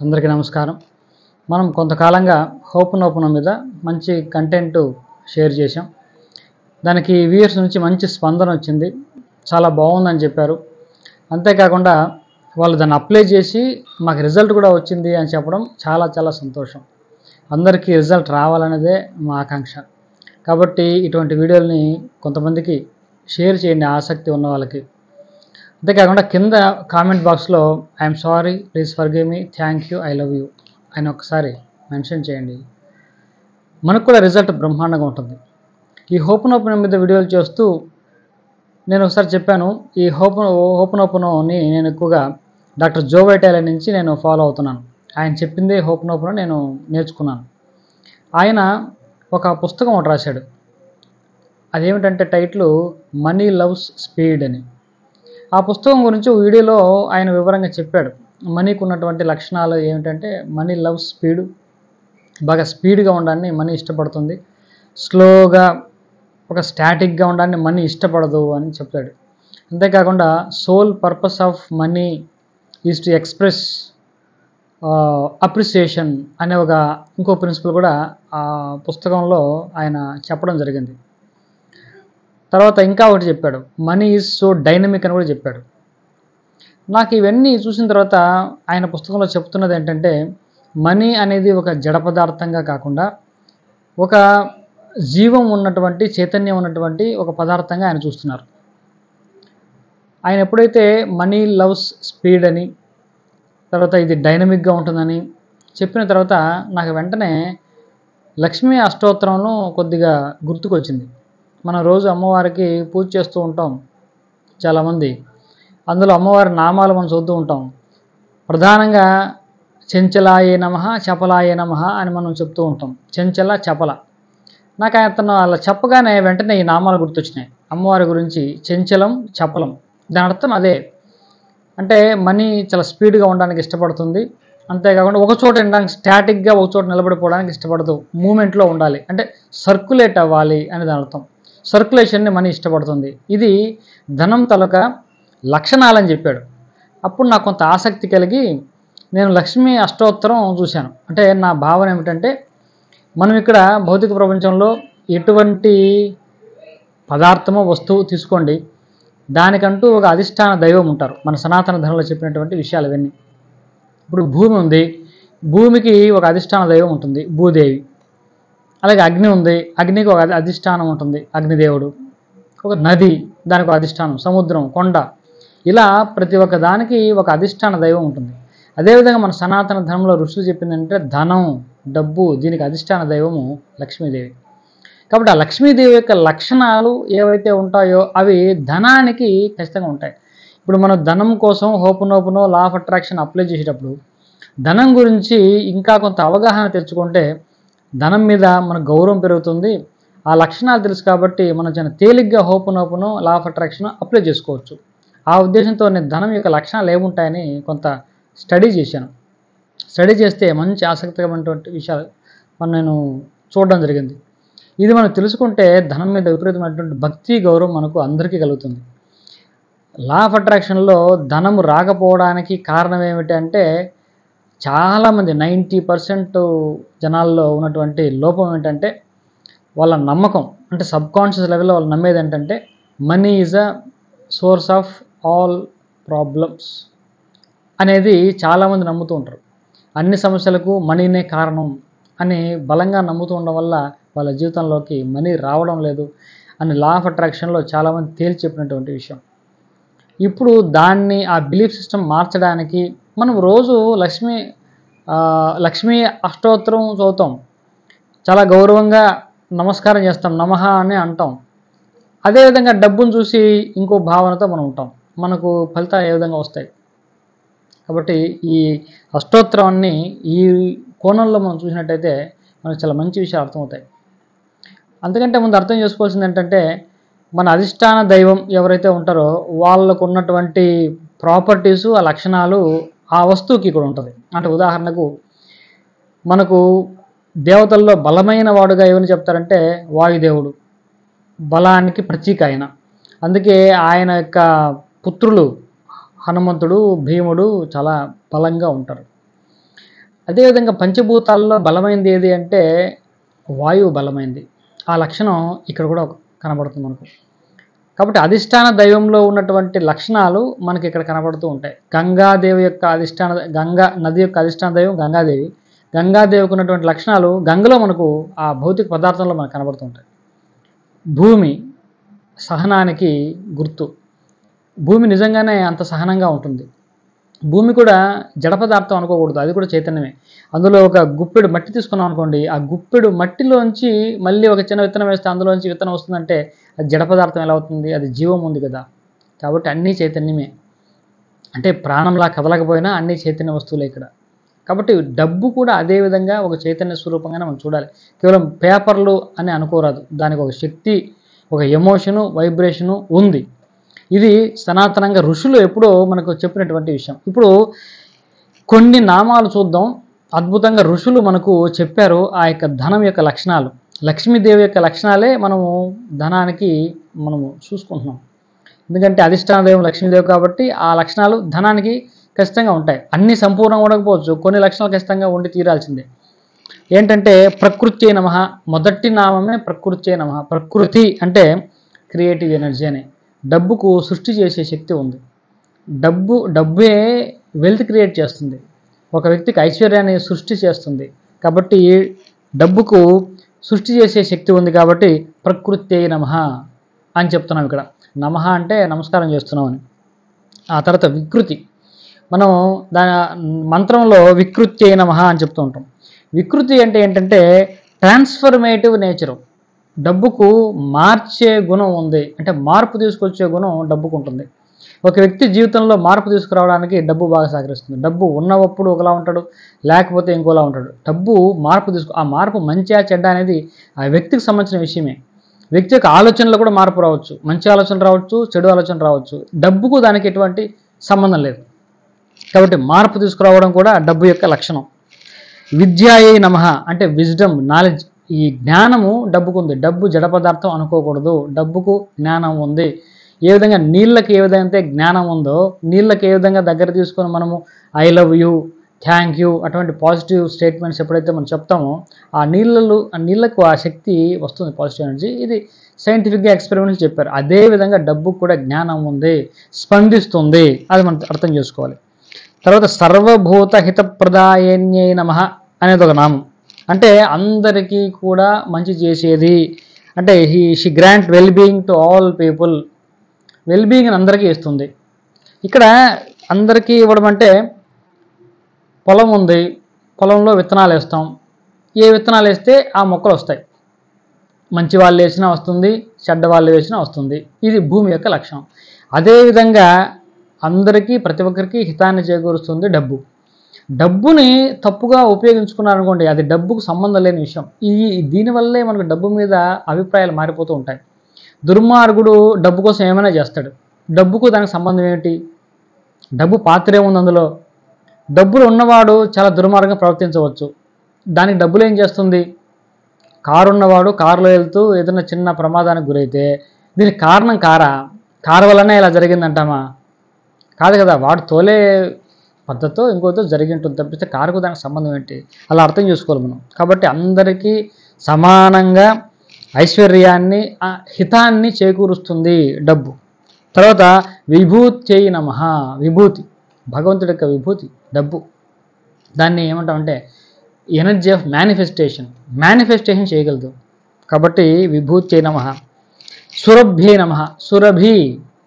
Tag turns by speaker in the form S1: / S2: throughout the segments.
S1: అందరికీ నమస్కారం. మనం కొంతకాలంగా హోపనోపన మీద మంచి కంటెంట్ షేర్ చేశాం. దానికి వ్యూయర్స్ నుంచి మంచి స్పందన వచ్చింది. చాలా బాగుందని చెప్పారు. అంతేకాకుండా వాళ్ళు దాన్ని అప్లై చేసి మాకు రిజల్ట్ కూడా వచ్చింది అని చెప్పడం చాలా చాలా సంతోషం. అందరికీ రిజల్ట్ రావాలనేదే మా ఆకాంక్ష. కాబట్టి ఇటువంటి వీడియోలని కొంతమందికి షేర్ చేయండి, ఆసక్తి ఉన్న వాళ్ళకి. అంతేకాకుండా కింద కామెంట్ బాక్స్లో I'm sorry, please forgive me, thank you, I love you అని ఒకసారి మెన్షన్ చేయండి. మనకు కూడా రిజల్ట్ బ్రహ్మాండంగా ఉంటుంది. ఈ హోపనోపన మీద వీడియోలు చేస్తూ నేను ఒకసారి చెప్పాను, ఈ హోపనోపనని నేను ఎక్కువగా డాక్టర్ జో వైటాలే నుంచి నేను ఫాలో అవుతున్నాను. ఆయన చెప్పిందే హోపనోపన నేను నేర్చుకున్నాను. ఆయన ఒక పుస్తకం ఒకటి రాశాడు. అదేమిటంటే టైటిల్ మనీ లవ్స్ స్పీడ్ అని. ఆ పుస్తకం గురించి వీడియోలో ఆయన వివరంగా చెప్పాడు. మనీకి ఉన్నటువంటి లక్షణాలు ఏమిటంటే మనీ లవ్ స్పీడ్, బాగా స్పీడ్గా ఉండడాన్ని మనీ ఇష్టపడుతుంది, స్లోగా ఒక స్టాటిక్గా ఉండడాన్ని మనీ ఇష్టపడదు అని చెప్తాడు. అంతేకాకుండా sole purpose of money is to express appreciation అనే ఇంకో ప్రిన్సిపల్ కూడా ఆ పుస్తకంలో ఆయన చెప్పడం జరిగింది. తర్వాత ఇంకా ఒకటి చెప్పాడు, మనీ ఈజ్ సో డైనమిక్ అని కూడా చెప్పాడు. నాకు ఇవన్నీ చూసిన తర్వాత ఆయన పుస్తకంలో చెప్తున్నది ఏంటంటే మనీ అనేది ఒక జడ పదార్థంగా కాకుండా ఒక జీవం ఉన్నటువంటి, చైతన్యం ఉన్నటువంటి ఒక పదార్థంగా ఆయన చూస్తున్నారు. ఆయన ఎప్పుడైతే మనీ లవ్స్ స్పీడ్ అని, తర్వాత ఇది డైనమిక్గా ఉంటుందని చెప్పిన తర్వాత నాకు వెంటనే లక్ష్మీ అష్టోత్తరంలో కొద్దిగా గుర్తుకొచ్చింది. మనం రోజు అమ్మవారికి పూజ చేస్తూ ఉంటాం చాలామంది. అందులో అమ్మవారి నామాలు మనం చదువుతూ ఉంటాం. ప్రధానంగా చెంచలాయే నమః, చపలాయే నమః అని మనం చెప్తూ ఉంటాం. చెంచల, చపల. నాకు అతను అలా చెప్పగానే వెంటనే ఈ నామాలు గుర్తొచ్చినాయి అమ్మవారి గురించి. చెంచలం, చపలం, దాని అర్థం అదే. అంటే మనీ చాలా స్పీడ్గా ఉండడానికి ఇష్టపడుతుంది. అంతేకాకుండా ఒక చోట ఉండడానికి, స్టాటిక్గా ఒక చోట నిలబడిపోవడానికి ఇష్టపడదు. మూమెంట్లో ఉండాలి, అంటే సర్క్యులేట్ అవ్వాలి అని దాని అర్థం. సర్క్యులేషన్ని మనీ ఇష్టపడుతుంది. ఇది ధనం తాలూకా లక్షణాలని చెప్పాడు. అప్పుడు నాకు కొంత ఆసక్తి కలిగి నేను లక్ష్మీ అష్టోత్తరం చూశాను. అంటే నా భావన ఏమిటంటే మనం ఇక్కడ భౌతిక ప్రపంచంలో ఎటువంటి పదార్థమో వస్తువు తీసుకోండి, దానికంటూ ఒక అధిష్టాన దైవం ఉంటారు. మన సనాతన ధర్మంలో చెప్పినటువంటి విషయాలు ఇవన్నీ. ఇప్పుడు భూమి ఉంది, భూమికి ఒక అధిష్టాన దైవం ఉంటుంది, భూదేవి. అలాగే అగ్ని ఉంది, అగ్నికి ఒక అధిష్టానం ఉంటుంది, అగ్నిదేవుడు. ఒక నది, దానికి ఒక అధిష్టానం, సముద్రం, కొండ, ఇలా ప్రతి ఒక్క దానికి ఒక అధిష్టాన దైవం ఉంటుంది. అదేవిధంగా మన సనాతన ధర్మంలో ఋషులు చెప్పిందంటే ధనం, డబ్బు, దీనికి అధిష్టాన దైవము లక్ష్మీదేవి. కాబట్టి ఆ లక్ష్మీదేవి యొక్క లక్షణాలు ఏవైతే ఉంటాయో అవి ధనానికి ఖచ్చితంగా ఉంటాయి. ఇప్పుడు మనం ధనం కోసం ho'oponopono, law of attraction apply చేసేటప్పుడు ధనం గురించి ఇంకా కొంత అవగాహన తెచ్చుకుంటే ధనం మీద మన గౌరవం పెరుగుతుంది. ఆ లక్షణాలు తెలుసు కాబట్టి మనం చాలా తేలిగ్గా ho'oponopono, law of attraction apply చేసుకోవచ్చు. ఆ ఉద్దేశంతో నేను ధనం యొక్క లక్షణాలు ఏముంటాయని కొంత స్టడీ చేశాను. స్టడీ చేస్తే మంచి ఆసక్తికరమైనటువంటి విషయాలు నేను చూడడం జరిగింది. ఇది మనం తెలుసుకుంటే ధనం మీద విపరీతమైనటువంటి భక్తి, గౌరవం మనకు అందరికీ కలుగుతుంది. లా ఆఫ్ అట్రాక్షన్లో ధనం రాకపోవడానికి కారణం ఏమిటి అంటే చాలామంది 90% జనాల్లో ఉన్నటువంటి లోపం ఏంటంటే వాళ్ళ నమ్మకం, అంటే సబ్కాన్షియస్ లెవెల్లో వాళ్ళు నమ్మేది ఏంటంటే money is a source of all problems అనేది చాలామంది నమ్ముతూ ఉంటారు. అన్ని సమస్యలకు మనీనే కారణం అని బలంగా నమ్ముతూ ఉండడం వల్ల వాళ్ళ జీవితంలోకి మనీ రావడం లేదు అని లా ఆఫ్ అట్రాక్షన్లో చాలామంది తేల్చి చెప్పినటువంటి విషయం. ఇప్పుడు దాన్ని, ఆ బిలీఫ్ సిస్టమ్ మార్చడానికి మనం రోజు లక్ష్మీ అష్టోత్తరం చదువుతాం, చాలా గౌరవంగా నమస్కారం చేస్తాం, నమః అని అంటాం. అదేవిధంగా డబ్బును చూసి ఇంకో భావనతో మనం ఉంటాం. మనకు ఫలితాలు ఏ విధంగా వస్తాయి. కాబట్టి ఈ అష్టోత్తరాన్ని ఈ కోణంలో మనం చూసినట్టయితే మనకు చాలా మంచి విషయాలు అర్థమవుతాయి. అంతకంటే ముందు అర్థం చేసుకోవాల్సింది ఏంటంటే మన అధిష్టాన దైవం ఎవరైతే ఉంటారో వాళ్ళకు ఉన్నటువంటి ప్రాపర్టీసు, ఆ లక్షణాలు ఆ వస్తువుకి కూడా ఉంటుంది. అంటే ఉదాహరణకు మనకు దేవతల్లో బలమైన వాడుగా ఏమని చెప్తారంటే వాయుదేవుడు, బలానికి ప్రతీక ఆయన. అందుకే ఆయన యొక్క పుత్రులు హనుమంతుడు, భీముడు చాలా బలంగా ఉంటారు. అదేవిధంగా పంచభూతాల్లో బలమైనది ఏది అంటే వాయువు బలమైంది. ఆ లక్షణం ఇక్కడ కూడా కనబడుతుంది మనకు. కాబట్టి అధిష్టాన దైవంలో ఉన్నటువంటి లక్షణాలు మనకి ఇక్కడ కనబడుతూ ఉంటాయి. గంగాదేవి యొక్క గంగా నది యొక్క అధిష్టాన దైవం గంగాదేవి. గంగాదేవికి ఉన్నటువంటి లక్షణాలు గంగలో మనకు ఆ భౌతిక పదార్థంలో మనకు కనబడుతూ ఉంటాయి. భూమి సహనానికి గుర్తు. భూమి నిజంగానే అంత సహనంగా ఉంటుంది. భూమి కూడా జడ పదార్థం అనుకోకూడదు, అది కూడా చైతన్యమే. అందులో ఒక గుప్పెడు మట్టి తీసుకున్నాం అనుకోండి, ఆ గుప్పెడు మట్టిలోంచి మళ్ళీ ఒక చిన్న విత్తనం వేస్తే అందులోంచి విత్తనం వస్తుందంటే అది జడ పదార్థం ఎలా అవుతుంది? అది జీవం ఉంది కదా. కాబట్టి అన్నీ చైతన్యమే. అంటే ప్రాణంలా కదలకపోయినా అన్నీ చైతన్య వస్తువులే ఇక్కడ. కాబట్టి డబ్బు కూడా అదే విధంగా ఒక చైతన్య స్వరూపంగానే మనం చూడాలి. కేవలం పేపర్లు అని అనుకోరాదు. దానికి ఒక శక్తి, ఒక ఎమోషను, వైబ్రేషను ఉంది. ఇది సనాతనంగా ఋషులు ఎప్పుడో మనకు చెప్పినటువంటి విషయం. ఇప్పుడు కొన్ని నామాలు చూద్దాం. అద్భుతంగా ఋషులు మనకు చెప్పారు ఆ యొక్క ధనం యొక్క లక్షణాలు. లక్ష్మీదేవి యొక్క లక్షణాలే మనము ధనానికి మనము చూసుకుంటున్నాం. ఎందుకంటే అధిష్టాన దైవం లక్ష్మీదేవి కాబట్టి ఆ లక్షణాలు ధనానికి ఖచ్చితంగా ఉంటాయి. అన్ని సంపూర్ణంగా ఉండకపోవచ్చు, కొన్ని లక్షణాలు ఖచ్చితంగా ఉండి తీరాల్సిందే. ఏంటంటే ప్రకృత్యై నమః, మొదటి నామమే ప్రకృత్యై నమః. ప్రకృతి అంటే క్రియేటివ్ ఎనర్జీ అని. డబ్బుకు సృష్టి చేసే శక్తి ఉంది. డబ్బే వెల్త్ క్రియేట్ చేస్తుంది. ఒక వ్యక్తికి ఐశ్వర్యాన్ని సృష్టి చేస్తుంది. కాబట్టి డబ్బుకు సృష్టి చేసే శక్తి ఉంది. కాబట్టి ప్రకృత్యై నమః అని చెప్తున్నాం ఇక్కడ. నమః అంటే నమస్కారం చేస్తున్నామని. ఆ తర్వాత వికృతి, మనం దాని మంత్రంలో వికృత్యై నమః అని చెప్తూ ఉంటాం. వికృతి అంటే ఏంటంటే ట్రాన్స్ఫర్మేటివ్ నేచరు. డబ్బుకు మార్చే గుణం ఉంది. అంటే మార్పు తీసుకొచ్చే గుణం డబ్బుకు ఉంటుంది. ఒక వ్యక్తి జీవితంలో మార్పు తీసుకురావడానికి డబ్బు బాగా సహకరిస్తుంది. డబ్బు ఉన్నప్పుడు ఒకలా ఉంటాడు, లేకపోతే ఇంకోలా ఉంటాడు. డబ్బు ఆ మార్పు మంచిగా చెడ్డ అనేది ఆ వ్యక్తికి సంబంధించిన విషయమే. వ్యక్తి యొక్క ఆలోచనలో కూడా మార్పు రావచ్చు. మంచి ఆలోచన రావచ్చు, చెడు ఆలోచన రావచ్చు. డబ్బుకు దానికి ఎటువంటి సంబంధం లేదు. కాబట్టి మార్పు తీసుకురావడం కూడా డబ్బు యొక్క లక్షణం. విద్యాయై నమః అంటే విజ్డమ్, నాలెడ్జ్. ఈ జ్ఞానము డబ్బుకు ఉంది. డబ్బు జడ పదార్థం అనుకోకూడదు. డబ్బుకు జ్ఞానం ఉంది. ఏ విధంగా నీళ్ళకి ఏ విధంగా జ్ఞానం ఉందో, నీళ్ళకి ఏ విధంగా దగ్గర తీసుకొని మనము I love you, thank you అటువంటి పాజిటివ్ స్టేట్మెంట్స్ ఎప్పుడైతే మనం చెప్తామో ఆ నీళ్ళకు ఆ శక్తి వస్తుంది, పాజిటివ్ ఎనర్జీ. ఇది సైంటిఫిక్గా ఎక్స్పెరిమెంట్స్ చెప్పారు. అదేవిధంగా డబ్బుకు కూడా జ్ఞానం ఉంది, స్పందిస్తుంది. అది మనం అర్థం చేసుకోవాలి. తర్వాత సర్వభూత హితప్రదాయన్యై నమః అనేది ఒక నామం. అంటే అందరికీ కూడా మంచి చేసేది. అంటే she grant well being to all people. Well being అందరికీ ఇస్తుంది. ఇక్కడ అందరికీ ఇవ్వడం అంటే పొలం ఉంది, పొలంలో విత్తనాలు వేస్తాం. ఏ విత్తనాలు వేస్తే ఆ మొక్కలు వస్తాయి. మంచి వాళ్ళు వేసినా వస్తుంది, చెడ్డ వాళ్ళు వేసినా వస్తుంది. ఇది భూమి యొక్క లక్షణం. అదేవిధంగా అందరికీ ప్రతి ఒక్కరికి హితాన్ని చేకూరుస్తుంది డబ్బు. డబ్బుని తప్పుగా ఉపయోగించుకున్నారనుకోండి, అది డబ్బుకు సంబంధం లేని విషయం. దీనివల్లే మనకు డబ్బు మీద అభిప్రాయాలు మారిపోతూ ఉంటాయి. దుర్మార్గుడు డబ్బు కోసం ఏమైనా చేస్తాడు. డబ్బుకు దానికి సంబంధం ఏమిటి? డబ్బు పాత్ర ఏముంది అందులో? డబ్బులు ఉన్నవాడు చాలా దుర్మార్గంగా ప్రవర్తించవచ్చు. దానికి డబ్బులు ఏం చేస్తుంది? కారు ఉన్నవాడు కారులో వెళ్తూ ఏదైనా చిన్న ప్రమాదానికి గురైతే దీనికి కారణం కారు వల్లనే ఇలా జరిగిందంటామా? కాదు కదా. వాడు తోలే పద్ధతితో ఇంకోతో జరిగి ఉంటుంది తప్పిస్తే కారుకు దానికి సంబంధం ఏంటి? అలా అర్థం చేసుకోవాలి మనం. కాబట్టి అందరికీ సమానంగా ఐశ్వర్యాన్ని, హితాన్ని చేకూరుస్తుంది డబ్బు. తర్వాత విభూత్యై నమః. విభూతి, భగవంతుడి యొక్క విభూతి డబ్బు. దాన్ని ఏమంటామంటే ఎనర్జీ ఆఫ్ మేనిఫెస్టేషన్ చేయగలదు. కాబట్టి విభూత్యై నమః. సురభ్యై నమః. సురభి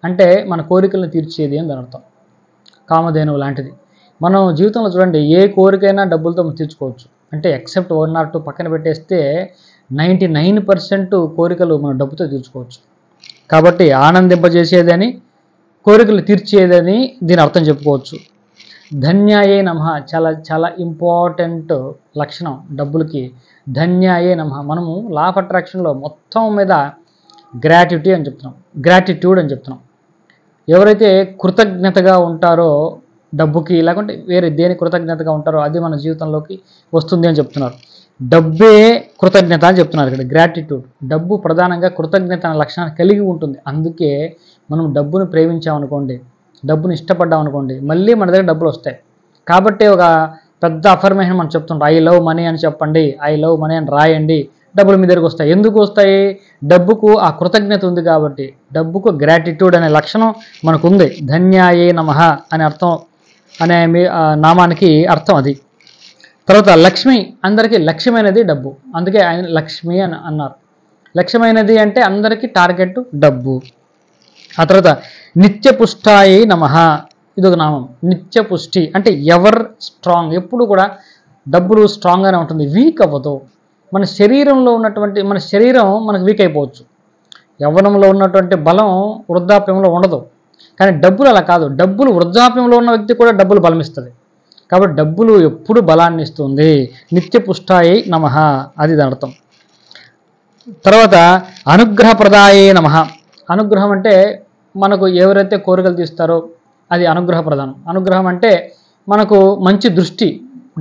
S1: అంటే మన కోరికలను తీర్చేది అని దాని అర్థం. కామధేనువు లాంటిది. మనం జీవితంలో చూడండి, ఏ కోరికైనా డబ్బులతో మనం తీర్చుకోవచ్చు. అంటే ఎక్సెప్ట్ 1 or 2 పక్కన పెట్టేస్తే 99% కోరికలు మనం డబ్బుతో తీర్చుకోవచ్చు. కాబట్టి ఆనందింపజేసేదని, కోరికలు తీర్చేదని దీని అర్థం చెప్పుకోవచ్చు. ధన్యాయే నమః చాలా చాలా ఇంపార్టెంట్ లక్షణం డబ్బులకి. ధన్యాయే నమః. మనము లా ఆఫ్ అట్రాక్షన్లో మొత్తం మీద గ్రాట్యూడ్ అని చెప్తున్నాం. ఎవరైతే కృతజ్ఞతగా ఉంటారో డబ్బుకి, లేకుంటే వేరే దేని కృతజ్ఞతగా ఉంటారో అది మన జీవితంలోకి వస్తుంది అని చెప్తున్నారు. డబ్బే కృతజ్ఞత అని చెప్తున్నారు ఇక్కడ. గ్రాటిట్యూడ్. డబ్బు ప్రధానంగా కృతజ్ఞత అనే లక్షణాన్ని కలిగి ఉంటుంది. అందుకే మనం డబ్బును ప్రేమించామనుకోండి, డబ్బును ఇష్టపడ్డామనుకోండి, మళ్ళీ మన దగ్గర డబ్బులు వస్తాయి. కాబట్టి ఒక పెద్ద అఫర్మేషన్ మనం చెప్తుంటాం, ఐ లవ్ మనీ అని చెప్పండి, ఐ లవ్ మనీ అని రాయండి, డబ్బులు మీ దగ్గరికి వస్తాయి. ఎందుకు వస్తాయి? డబ్బుకు ఆ కృతజ్ఞత ఉంది కాబట్టి, డబ్బుకు గ్రాటిట్యూడ్ అనే లక్షణం మనకు ఉంది. ధన్యాయే నమః అనే అర్థం అనే నామానికి అర్థం అది. తర్వాత లక్ష్మి, అందరికీ లక్ష్యమైనది డబ్బు, అందుకే ఆయన లక్ష్మి అని అన్నారు. లక్ష్యమైనది అంటే అందరికీ టార్గెట్ డబ్బు. ఆ తర్వాత నిత్యపుష్టాయే నమః, ఇదొక నామం. నిత్యపుష్టి అంటే ఎవర్ స్ట్రాంగ్, ఎప్పుడు కూడా డబ్బులు స్ట్రాంగ్గానే ఉంటుంది, వీక్ అవ్వదు. మన శరీరంలో ఉన్నటువంటి మన శరీరం మనకు వీక్ అయిపోవచ్చు, యవ్వనంలో ఉన్నటువంటి బలం వృద్ధాప్యంలో ఉండదు. కానీ డబ్బులు అలా కాదు, డబ్బులు వృద్ధాప్యంలో ఉన్న వ్యక్తి కూడా డబ్బులు బలమిస్తుంది. కాబట్టి డబ్బులు ఎప్పుడు బలాన్ని ఇస్తుంది. నిత్యపుష్టాయే నమః, అది దాని అర్థం. తర్వాత అనుగ్రహప్రదాయే నమః. అనుగ్రహం అంటే మనకు ఎవరైతే కోరికలు తీస్తారో అది అనుగ్రహ ప్రదానం. అనుగ్రహం అంటే మనకు మంచి దృష్టి,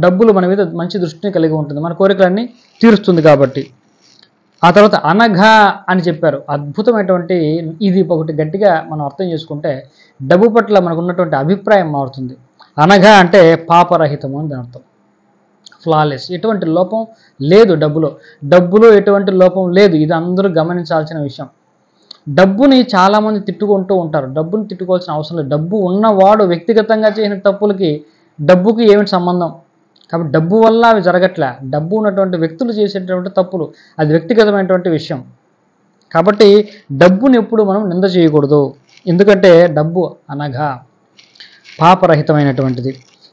S1: డబ్బులు మన మీద మంచి దృష్టిని కలిగి ఉంటుంది, మన కోరికలన్నీ తీరుస్తుంది కాబట్టి. ఆ తర్వాత అనఘ అని చెప్పారు, అద్భుతమైనటువంటి ఇది ఒకటి గట్టిగా మనం అర్థం చేసుకుంటే డబ్బు పట్ల మనకు ఉన్నటువంటి అభిప్రాయం మారుతుంది. అనఘ అంటే పాపరహితము అని దాని అర్థం, ఫ్లాలెస్, ఎటువంటి లోపం లేదు డబ్బులో. డబ్బులో ఎటువంటి లోపం లేదు, ఇది అందరూ గమనించాల్సిన విషయం. డబ్బుని చాలామంది తిట్టుకుంటూ ఉంటారు, డబ్బుని తిట్టుకోవాల్సిన అవసరం లేదు. డబ్బు ఉన్నవాడు వ్యక్తిగతంగా చేసిన తప్పులకి డబ్బుకి ఏమిటి సంబంధం? కాబట్టి డబ్బు వల్ల అవి జరగట్లే, డబ్బు ఉన్నటువంటి వ్యక్తులు చేసేటువంటి తప్పులు, అది వ్యక్తిగతమైనటువంటి విషయం. కాబట్టి డబ్బుని ఎప్పుడు మనం నింద చేయకూడదు, ఎందుకంటే డబ్బు అనగా పాపరహితమైనటువంటిది.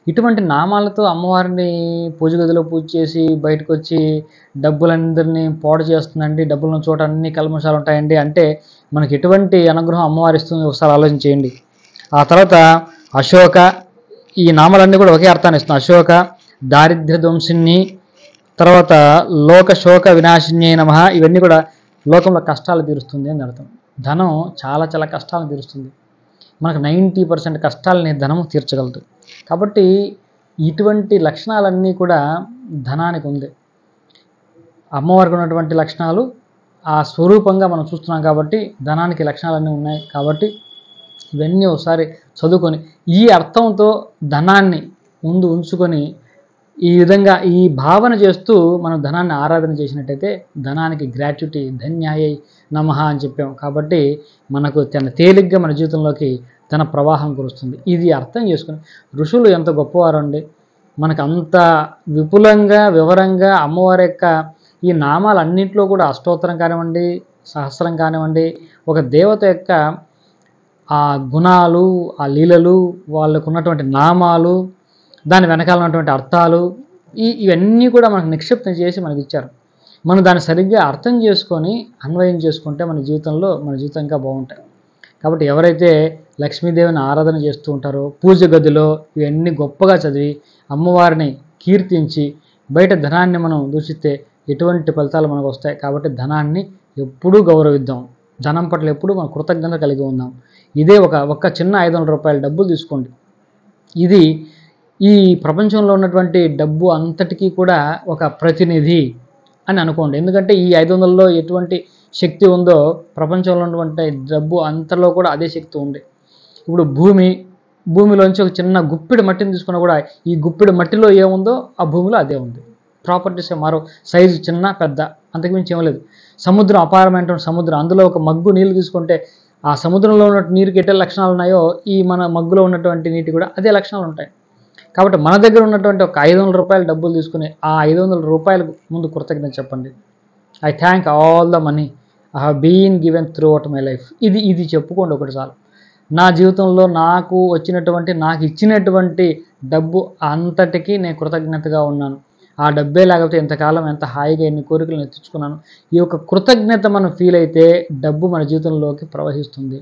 S1: ఇటువంటి నామాలతో అమ్మవారిని పూజ గదిలో పూజ చేసి బయటకు వచ్చి డబ్బులందరినీ పాడు చేస్తుందండి, డబ్బులను చోట అన్ని కల్మషాలు ఉంటాయండి అంటే మనకి ఎటువంటి అనుగ్రహం అమ్మవారి ఇస్తుంది ఒకసారి ఆలోచించేయండి. ఆ తర్వాత అశోక, ఈ నామాలన్నీ కూడా ఒకే అర్థాన్ని ఇస్తుంది. అశోక, దారిద్ర్య ధ్వంసిని, తర్వాత లోక శోక వినాశిన్యై నమః, ఇవన్నీ కూడా లోకంలో కష్టాలు తీరుస్తుంది అని అర్థం. ధనం చాలా చాలా కష్టాలను తీరుస్తుంది, మనకు 90% కష్టాలని ధనము తీర్చగలదు. కాబట్టి ఇటువంటి లక్షణాలన్నీ కూడా ధనానికి ఉంది. అమ్మవారికి ఉన్నటువంటి లక్షణాలు ఆ స్వరూపంగా మనం చూస్తున్నాం కాబట్టి ధనానికి లక్షణాలన్నీ ఉన్నాయి. కాబట్టి ఇవన్నీ ఒకసారి చదువుకొని ఈ అర్థంతో ధనాన్ని ముందు ఉంచుకొని ఈ విధంగా ఈ భావన చేస్తూ మనం ధనాన్ని ఆరాధన చేసినట్టయితే ధనానికి గ్రాట్యుటీ, ధన్యాయై నమః అని చెప్పాం. కాబట్టి మనకు తేలిగ్గా మన జీవితంలోకి ధన ప్రవాహం కురుస్తుంది. ఇది అర్థం చేసుకుని ఋషులు ఎంత గొప్పవారు అండి, మనకు అంత విపులంగా వివరంగా అమ్మవారి యొక్క ఈ నామాలన్నింటిలో కూడా అష్టోత్తరం కానివ్వండి, సహస్రం కానివ్వండి, ఒక దేవత యొక్క ఆ గుణాలు, ఆ లీలలు, వాళ్ళకు ఉన్నటువంటి నామాలు, దాని వెనకాల ఉన్నటువంటి అర్థాలు, ఇవన్నీ కూడా మనకు నిక్షిప్తం చేసి మనకి ఇచ్చారు. మనం దాన్ని సరిగ్గా అర్థం చేసుకొని అన్వయం చేసుకుంటే మన జీవితం ఇంకా బాగుంటాయి. కాబట్టి ఎవరైతే లక్ష్మీదేవిని ఆరాధన చేస్తూ ఉంటారో పూజ గదిలో ఇవన్నీ గొప్పగా చదివి అమ్మవారిని కీర్తించి బయట ధనాన్ని మనం దూషిస్తే ఎటువంటి ఫలితాలు మనకు వస్తాయి. కాబట్టి ధనాన్ని ఎప్పుడూ గౌరవిద్దాం, ధనం పట్ల ఎప్పుడూ మనం కృతజ్ఞత కలిగి ఉందాం. ఇదే ఒక చిన్న 500 రూపాయల డబ్బులు తీసుకోండి, ఇది ఈ ప్రపంచంలో ఉన్నటువంటి డబ్బు అంతటికీ కూడా ఒక ప్రతినిధి అని అనుకోండి. ఎందుకంటే ఈ 500లో ఎటువంటి శక్తి ఉందో ప్రపంచంలో ఉన్నటువంటి డబ్బు అంతలో కూడా అదే శక్తి ఉంది. ఇప్పుడు భూమిలోంచి ఒక చిన్న గుప్పిడి మట్టిని తీసుకున్నా కూడా ఈ గుప్పిడి మట్టిలో ఏముందో ఆ భూమిలో అదే ఉంది. ప్రాపర్టీస్ మరో సైజు చిన్న పెద్ద అంతకుమించి ఏం లేదు. సముద్రం అపారమైనటువంటి సముద్రం, అందులో ఒక మగ్గు నీళ్ళు తీసుకుంటే ఆ సముద్రంలో ఉన్న నీరుకి ఎట్టే లక్షణాలు ఉన్నాయో ఈ మన మగ్గులో ఉన్నటువంటి నీటి కూడా అదే లక్షణాలు ఉంటాయి. కాబట్టి మన దగ్గర ఉన్నటువంటి ఒక 500 రూపాయల డబ్బులు తీసుకుని ఆ 500 రూపాయలకు ముందు కృతజ్ఞత చెప్పండి. I thank all the money I have been given throughout my life. ఇది చెప్పుకోండి ఒకటి చాలు. నా జీవితంలో నాకు వచ్చినటువంటి, నాకు ఇచ్చినటువంటి డబ్బు అంతటికీ నేను కృతజ్ఞతగా ఉన్నాను. ఆ డబ్బే లేకపోతే ఎంతకాలం ఎంత హాయిగా ఎన్ని కోరికలు తెచ్చుకున్నాను. ఈ యొక్క కృతజ్ఞత మనం ఫీల్ అయితే డబ్బు మన జీవితంలోకి ప్రవహిస్తుంది,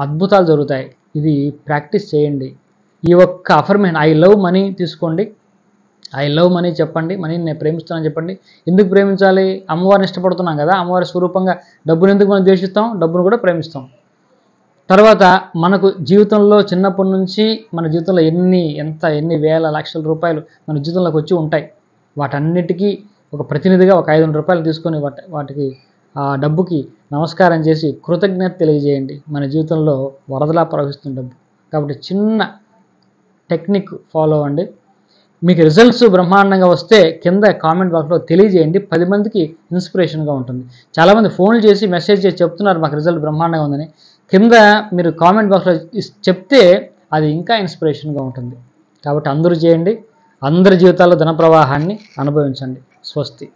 S1: అద్భుతాలు జరుగుతాయి. ఇది ప్రాక్టీస్ చేయండి. ఈ ఒక్క అఫర్మేషన్ ఐ లవ్ మనీ తీసుకోండి, ఐ లవ్ మనీ చెప్పండి, మనీని నేను ప్రేమిస్తున్నాను చెప్పండి. ఎందుకు ప్రేమించాలి? అమ్మవారిని ఇష్టపడుతున్నాం కదా, అమ్మవారి స్వరూపంగా డబ్బును ఎందుకు మనం ద్వేషిస్తాం? డబ్బును కూడా ప్రేమిస్తాం. తర్వాత మనకు జీవితంలో చిన్నప్పటి నుంచి మన జీవితంలో ఎన్ని వేల లక్షల రూపాయలు మన జీవితంలోకి వచ్చి ఉంటాయి. వాటన్నిటికీ ఒక ప్రతినిధిగా ఒక 500 రూపాయలు తీసుకొని వాటికి ఆ డబ్బుకి నమస్కారం చేసి కృతజ్ఞత తెలియజేయండి. మన జీవితంలో వరదలా ప్రవహిస్తుంది డబ్బు. కాబట్టి చిన్న టెక్నిక్ ఫాలో అవ్వండి. మీకు రిజల్ట్స్ బ్రహ్మాండంగా వస్తే కింద కామెంట్ బాక్స్లో తెలియజేయండి. 10 మందికి ఇన్స్పిరేషన్గా ఉంటుంది. చాలామంది ఫోన్లు చేసి మెసేజ్ చేసి చెప్తున్నారు మాకు రిజల్ట్ బ్రహ్మాండంగా ఉందని. కింద మీరు కామెంట్ బాక్స్లో చెప్తే అది ఇంకా ఇన్స్పిరేషన్గా ఉంటుంది. కాబట్టి అందరూ చేయండి. అందరి జీవితాల్లో ధన ప్రవాహాన్ని అనుభవించండి. స్వస్తి.